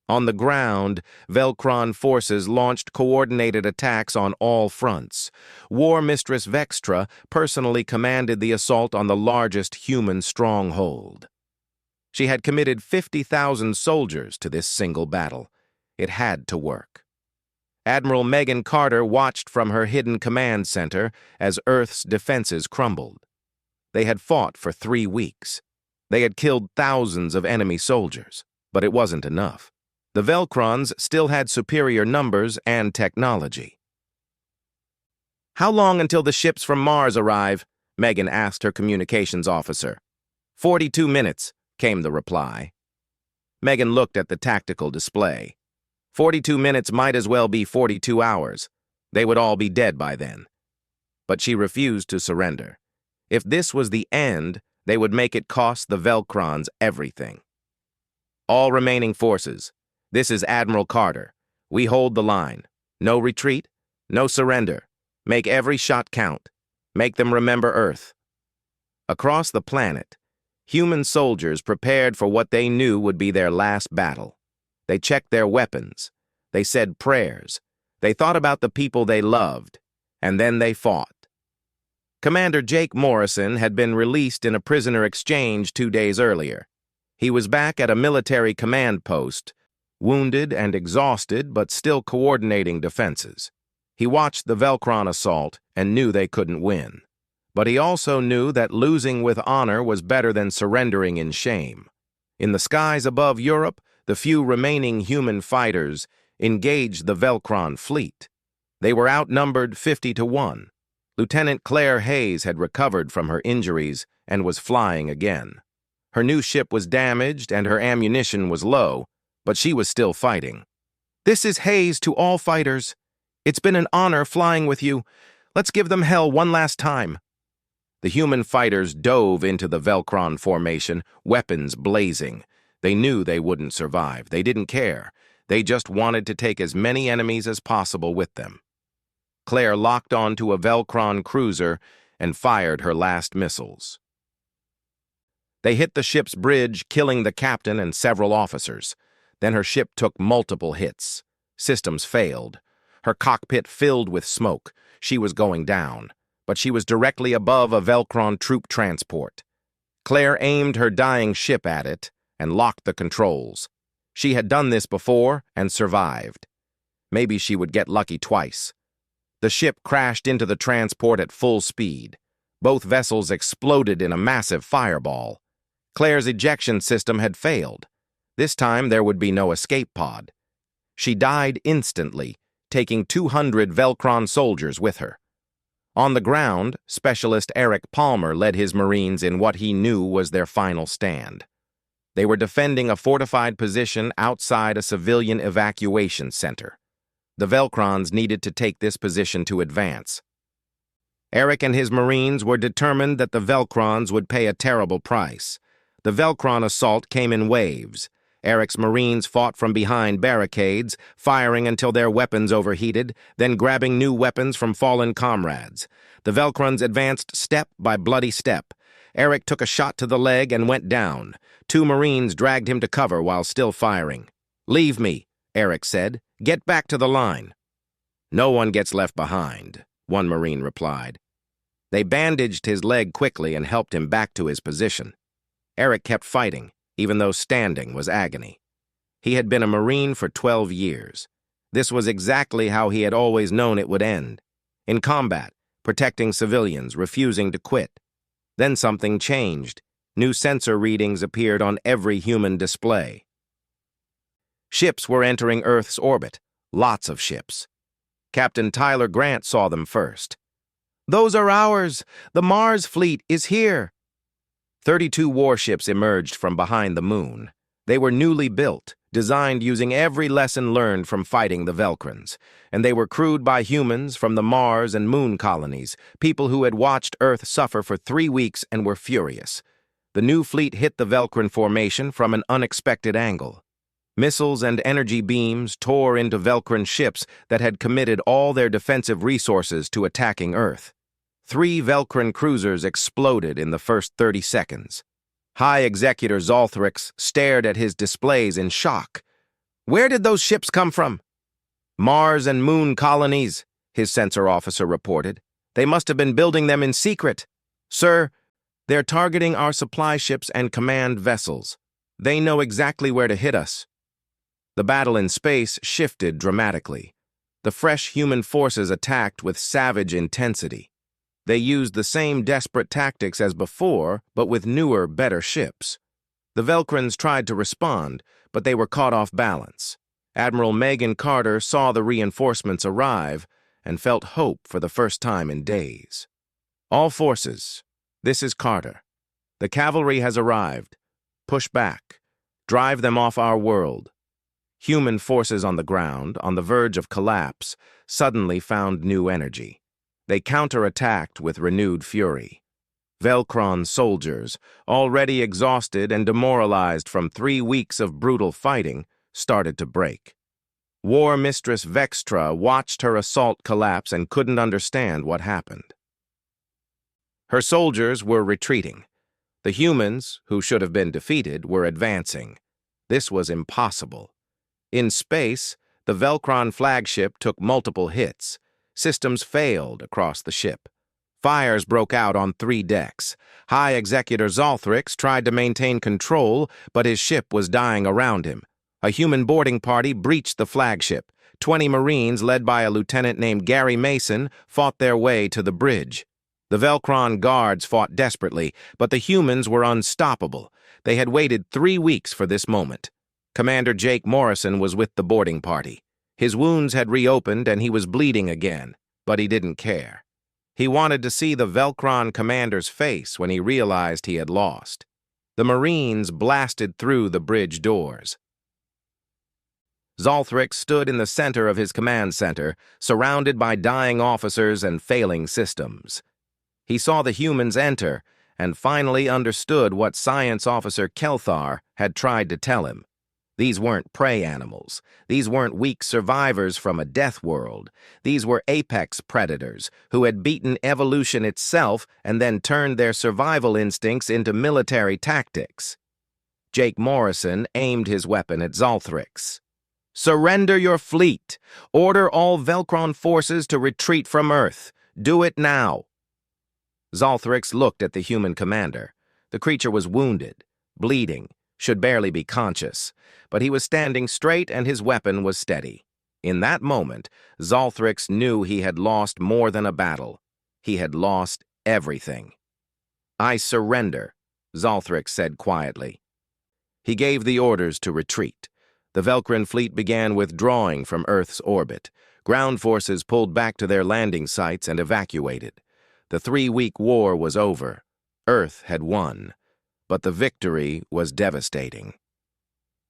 On the ground, Velcron forces launched coordinated attacks on all fronts. War Mistress Vextra personally commanded the assault on the largest human stronghold. She had committed 50,000 soldiers to this single battle. It had to work. Admiral Megan Carter watched from her hidden command center as Earth's defenses crumbled. They had fought for 3 weeks. They had killed thousands of enemy soldiers, but it wasn't enough. The Velcrons still had superior numbers and technology. "How long until the ships from Mars arrive?" Megan asked her communications officer. 42 minutes, came the reply. Megan looked at the tactical display. 42 minutes might as well be 42 hours. They would all be dead by then. But she refused to surrender. If this was the end, they would make it cost the Velcrons everything. "All remaining forces. This is Admiral Carter. We hold the line. No retreat, no surrender. Make every shot count. Make them remember Earth." Across the planet, human soldiers prepared for what they knew would be their last battle. They checked their weapons. They said prayers. They thought about the people they loved. And then they fought. Commander Jake Morrison had been released in a prisoner exchange 2 days earlier. He was back at a military command post, wounded and exhausted, but still coordinating defenses. He watched the Velcron assault and knew they couldn't win. But he also knew that losing with honor was better than surrendering in shame. In the skies above Europe, the few remaining human fighters engaged the Velcron fleet. They were outnumbered 50-1. Lieutenant Claire Hayes had recovered from her injuries and was flying again. Her new ship was damaged and her ammunition was low, but she was still fighting. "This is Hayes to all fighters. It's been an honor flying with you. Let's give them hell one last time." The human fighters dove into the Velcron formation, weapons blazing. They knew they wouldn't survive. They didn't care. They just wanted to take as many enemies as possible with them. Claire locked onto a Velcron cruiser and fired her last missiles. They hit the ship's bridge, killing the captain and several officers. Then her ship took multiple hits. Systems failed. Her cockpit filled with smoke. She was going down, but she was directly above a Velcron troop transport. Claire aimed her dying ship at it and locked the controls. She had done this before and survived. Maybe she would get lucky twice. The ship crashed into the transport at full speed. Both vessels exploded in a massive fireball. Claire's ejection system had failed. This time there would be no escape pod. She died instantly, taking 200 Velcron soldiers with her. On the ground, Specialist Eric Palmer led his Marines in what he knew was their final stand. They were defending a fortified position outside a civilian evacuation center. The Velcrons needed to take this position to advance. Eric and his Marines were determined that the Velcrons would pay a terrible price. The Velcron assault came in waves. Eric's Marines fought from behind barricades, firing until their weapons overheated, then grabbing new weapons from fallen comrades. The Velcrons advanced step by bloody step. Eric took a shot to the leg and went down. 2 Marines dragged him to cover while still firing. "Leave me," Eric said. "Get back to the line." "No one gets left behind," one Marine replied. They bandaged his leg quickly and helped him back to his position. Eric kept fighting, even though standing was agony. He had been a Marine for 12 years. This was exactly how he had always known it would end. In combat, protecting civilians, refusing to quit. Then something changed. New sensor readings appeared on every human display. Ships were entering Earth's orbit. Lots of ships. Captain Tyler Grant saw them first. "Those are ours! The Mars fleet is here!" 32 warships emerged from behind the moon. They were newly built, designed using every lesson learned from fighting the Velcrons, and they were crewed by humans from the Mars and Moon colonies, people who had watched Earth suffer for 3 weeks and were furious. The new fleet hit the Velcron formation from an unexpected angle. Missiles and energy beams tore into Velcran ships that had committed all their defensive resources to attacking Earth. 3 Velcran cruisers exploded in the first 30 seconds. High Executor Zolthrix stared at his displays in shock. Where did those ships come from? Mars and Moon colonies, his sensor officer reported. They must have been building them in secret. Sir, they're targeting our supply ships and command vessels. They know exactly where to hit us. The battle in space shifted dramatically. The fresh human forces attacked with savage intensity. They used the same desperate tactics as before, but with newer, better ships. The Velcrans tried to respond, but they were caught off balance. Admiral Megan Carter saw the reinforcements arrive and felt hope for the first time in days. All forces, this is Carter. The cavalry has arrived. Push back. Drive them off our world. Human forces on the ground, on the verge of collapse, suddenly found new energy. They counterattacked with renewed fury. Velcron soldiers, already exhausted and demoralized from 3 weeks of brutal fighting, started to break. War Mistress Vextra watched her assault collapse and couldn't understand what happened. Her soldiers were retreating. The humans, who should have been defeated, were advancing. This was impossible. In space, the Velcron flagship took multiple hits. Systems failed across the ship. Fires broke out on 3 decks. High Executor Zolthrix tried to maintain control, but his ship was dying around him. A human boarding party breached the flagship. 20 Marines, led by a lieutenant named Gary Mason, fought their way to the bridge. The Velcron guards fought desperately, but the humans were unstoppable. They had waited 3 weeks for this moment. Commander Jake Morrison was with the boarding party. His wounds had reopened and he was bleeding again, but he didn't care. He wanted to see the Velcron commander's face when he realized he had lost. The Marines blasted through the bridge doors. Zolthrix stood in the center of his command center, surrounded by dying officers and failing systems. He saw the humans enter and finally understood what Science Officer Kelthar had tried to tell him. These weren't prey animals. These weren't weak survivors from a death world. These were apex predators who had beaten evolution itself and then turned their survival instincts into military tactics. Jake Morrison aimed his weapon at Zolthrix. Surrender your fleet. Order all Velcron forces to retreat from Earth. Do it now. Zolthrix looked at the human commander. The creature was wounded, bleeding, should barely be conscious, but he was standing straight and his weapon was steady. In that moment, Zolthrix knew he had lost more than a battle. He had lost everything. I surrender, Zolthrix said quietly. He gave the orders to retreat. The Velcran fleet began withdrawing from Earth's orbit. Ground forces pulled back to their landing sites and evacuated. The 3-week war was over. Earth had won. But the victory was devastating.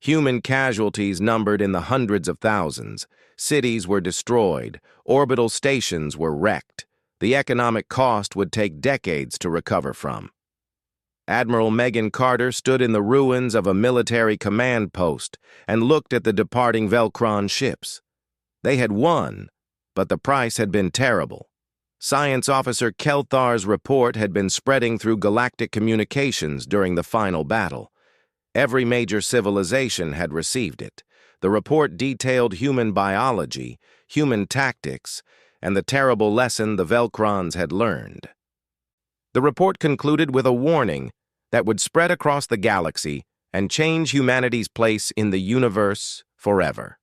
Human casualties numbered in the hundreds of thousands. Cities were destroyed. Orbital stations were wrecked. The economic cost would take decades to recover from. Admiral Megan Carter stood in the ruins of a military command post and looked at the departing Velcron ships. They had won, but the price had been terrible. Science Officer Kelthar's report had been spreading through galactic communications during the final battle. Every major civilization had received it. The report detailed human biology, human tactics, and the terrible lesson the Velcrons had learned. The report concluded with a warning that would spread across the galaxy and change humanity's place in the universe forever.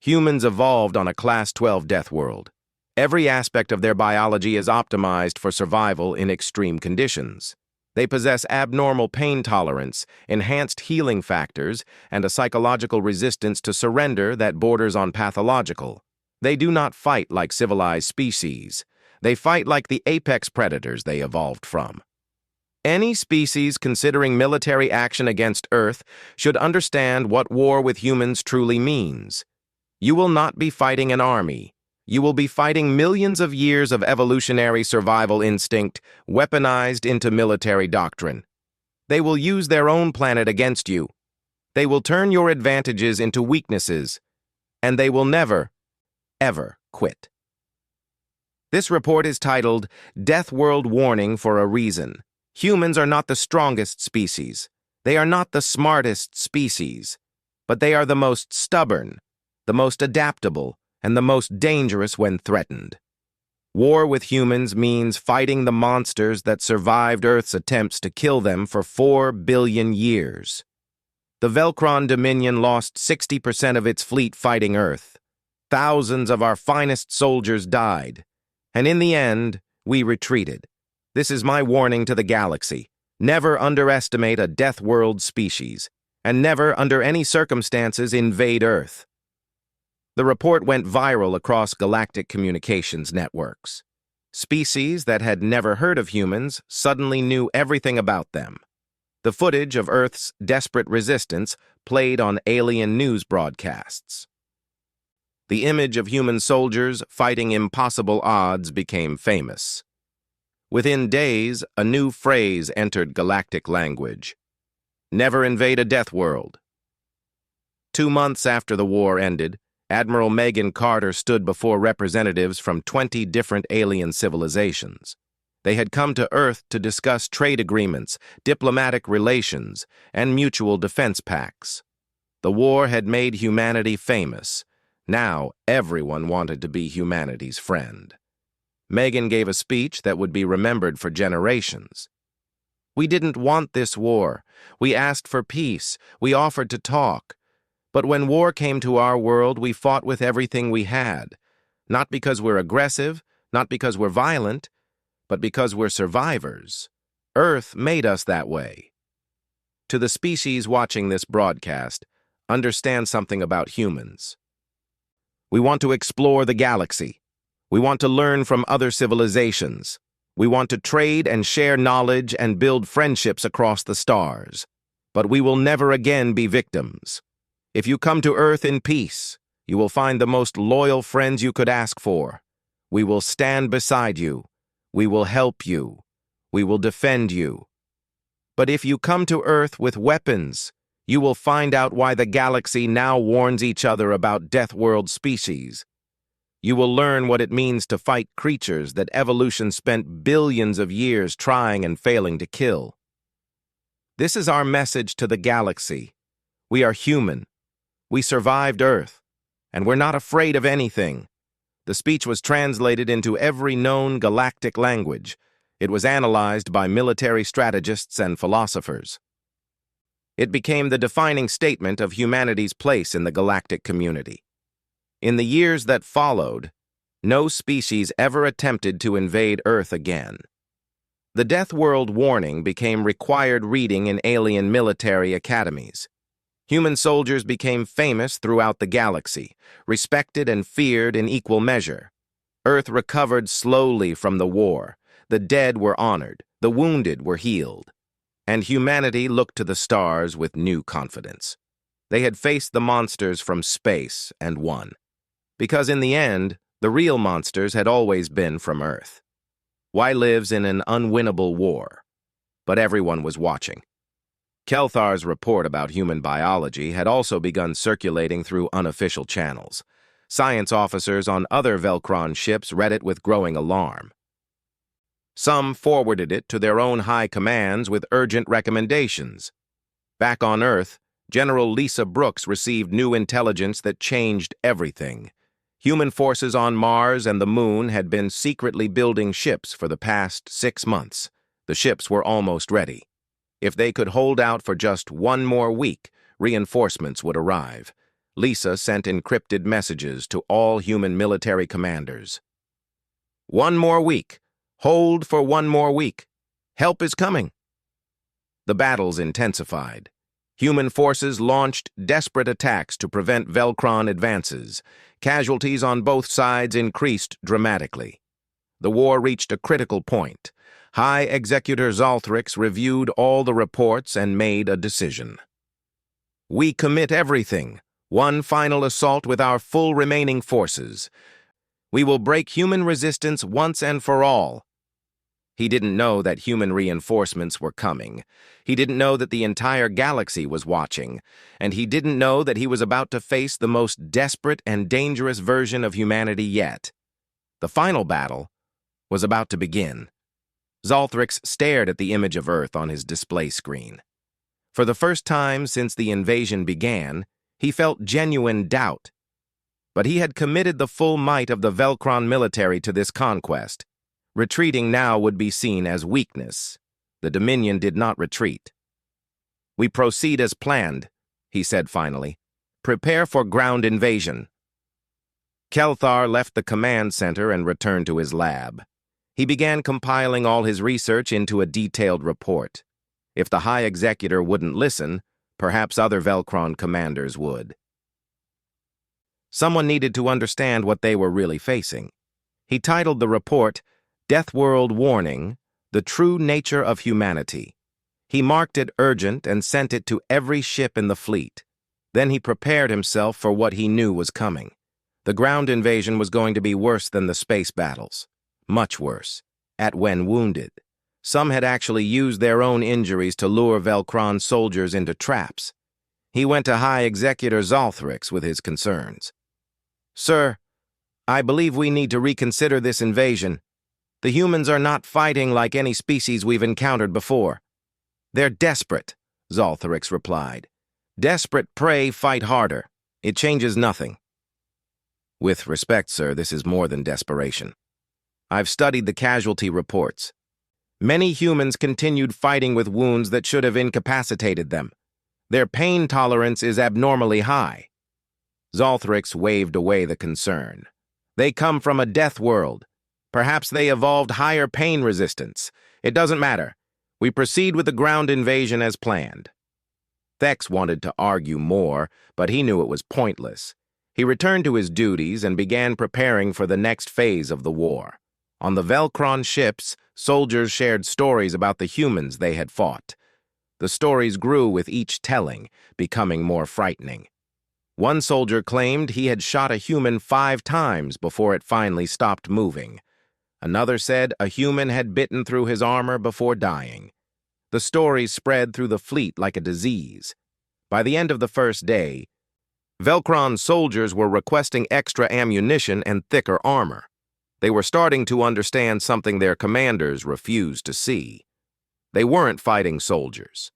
Humans evolved on a Class 12 death world. Every aspect of their biology is optimized for survival in extreme conditions. They possess abnormal pain tolerance, enhanced healing factors, and a psychological resistance to surrender that borders on pathological. They do not fight like civilized species. They fight like the apex predators they evolved from. Any species considering military action against Earth should understand what war with humans truly means. You will not be fighting an army. You will be fighting millions of years of evolutionary survival instinct weaponized into military doctrine. They will use their own planet against you. They will turn your advantages into weaknesses, and they will never, ever quit. This report is titled Deathworld Warning for a reason. Humans are not the strongest species. They are not the smartest species, but they are the most stubborn, the most adaptable, and the most dangerous when threatened. War with humans means fighting the monsters that survived Earth's attempts to kill them for 4 billion years. The Velcron Dominion lost 60% of its fleet fighting Earth. Thousands of our finest soldiers died. And in the end, we retreated. This is my warning to the galaxy. Never underestimate a Deathworld species, and never, under any circumstances, invade Earth. The report went viral across galactic communications networks. Species that had never heard of humans suddenly knew everything about them. The footage of Earth's desperate resistance played on alien news broadcasts. The image of human soldiers fighting impossible odds became famous. Within days, a new phrase entered galactic language. Never invade a death world. 2 months after the war ended, Admiral Megan Carter stood before representatives from 20 different alien civilizations. They had come to Earth to discuss trade agreements, diplomatic relations, and mutual defense pacts. The war had made humanity famous. Now, everyone wanted to be humanity's friend. Megan gave a speech that would be remembered for generations. We didn't want this war. We asked for peace. We offered to talk. But when war came to our world, we fought with everything we had. Not because we're aggressive, not because we're violent, but because we're survivors. Earth made us that way. To the species watching this broadcast, understand something about humans. We want to explore the galaxy. We want to learn from other civilizations. We want to trade and share knowledge and build friendships across the stars. But we will never again be victims. If you come to Earth in peace, you will find the most loyal friends you could ask for. We will stand beside you. We will help you. We will defend you. But if you come to Earth with weapons, you will find out why the galaxy now warns each other about Deathworld species. You will learn what it means to fight creatures that evolution spent billions of years trying and failing to kill. This is our message to the galaxy. We are human. We survived Earth, and we're not afraid of anything. The speech was translated into every known galactic language. It was analyzed by military strategists and philosophers. It became the defining statement of humanity's place in the galactic community. In the years that followed, no species ever attempted to invade Earth again. The Deathworld warning became required reading in alien military academies. Human soldiers became famous throughout the galaxy, respected and feared in equal measure. Earth recovered slowly from the war. The dead were honored, the wounded were healed. And humanity looked to the stars with new confidence. They had faced the monsters from space and won. Because in the end, the real monsters had always been from Earth. Y lives in an unwinnable war. But everyone was watching. Kelthar's report about human biology had also begun circulating through unofficial channels. Science officers on other Velcron ships read it with growing alarm. Some forwarded it to their own high commands with urgent recommendations. Back on Earth, General Lisa Brooks received new intelligence that changed everything. Human forces on Mars and the Moon had been secretly building ships for the past 6 months. The ships were almost ready. If they could hold out for just 1 more week, reinforcements would arrive. Lisa sent encrypted messages to all human military commanders. 1 more week. Hold for 1 more week. Help is coming. The battles intensified. Human forces launched desperate attacks to prevent Velcron advances. Casualties on both sides increased dramatically. The war reached a critical point. High Executor Zalthrix reviewed all the reports and made a decision. We commit everything. 1 final assault with our full remaining forces. We will break human resistance once and for all. He didn't know that human reinforcements were coming. He didn't know that the entire galaxy was watching. And he didn't know that he was about to face the most desperate and dangerous version of humanity yet. The final battle was about to begin. Zalthrix stared at the image of Earth on his display screen. For the first time since the invasion began, he felt genuine doubt. But he had committed the full might of the Velkron military to this conquest. Retreating now would be seen as weakness. The Dominion did not retreat. "We proceed as planned," he said finally. "Prepare for ground invasion." Kelthar left the command center and returned to his lab. He began compiling all his research into a detailed report. If the High Executor wouldn't listen, perhaps other Velkron commanders would. Someone needed to understand what they were really facing. He titled the report, "Deathworld Warning: The True Nature of Humanity." He marked it urgent and sent it to every ship in the fleet. Then he prepared himself for what he knew was coming. The ground invasion was going to be worse than the space battles. Much worse. At when wounded. Some had actually used their own injuries to lure Velkron soldiers into traps. He went to High Executor Zalthrix with his concerns. "Sir, I believe we need to reconsider this invasion. The humans are not fighting like any species we've encountered before." "They're desperate," Zalthrix replied. "Desperate prey fight harder. It changes nothing." "With respect, sir, this is more than desperation. I've studied the casualty reports. Many humans continued fighting with wounds that should have incapacitated them. Their pain tolerance is abnormally high." Zalthrix waved away the concern. "They come from a death world. Perhaps they evolved higher pain resistance. It doesn't matter. We proceed with the ground invasion as planned." Thex wanted to argue more, but he knew it was pointless. He returned to his duties and began preparing for the next phase of the war. On the Velkron ships, soldiers shared stories about the humans they had fought. The stories grew with each telling, becoming more frightening. One soldier claimed he had shot a human 5 times before it finally stopped moving. Another said a human had bitten through his armor before dying. The stories spread through the fleet like a disease. By the end of the first day, Velkron soldiers were requesting extra ammunition and thicker armor. They were starting to understand something their commanders refused to see. They weren't fighting soldiers.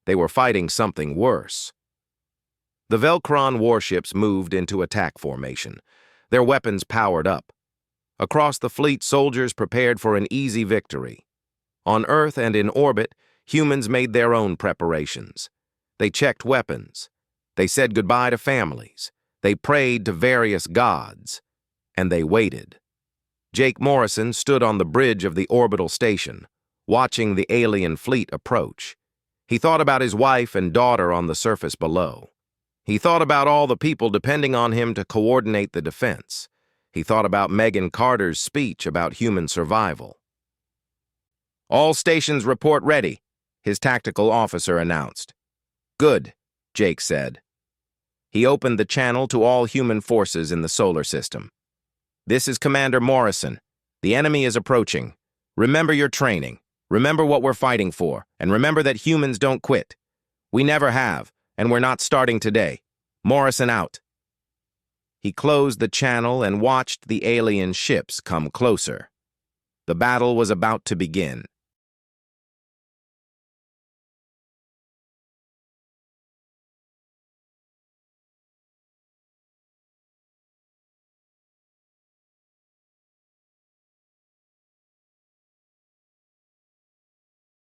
They were fighting something worse. The Velkron warships moved into attack formation, their weapons powered up. Across the fleet, soldiers prepared for an easy victory. On Earth and in orbit, humans made their own preparations. They checked weapons. They said goodbye to families. They prayed to various gods. And they waited. Jake Morrison stood on the bridge of the orbital station, watching the alien fleet approach. He thought about his wife and daughter on the surface below. He thought about all the people depending on him to coordinate the defense. He thought about Megan Carter's speech about human survival. "All stations report ready," his tactical officer announced. "Good," Jake said. He opened the channel to all human forces in the solar system. "This is Commander Morrison. The enemy is approaching. Remember your training. Remember what we're fighting for, and remember that humans don't quit. We never have, and we're not starting today. Morrison out." He closed the channel and watched the alien ships come closer. The battle was about to begin.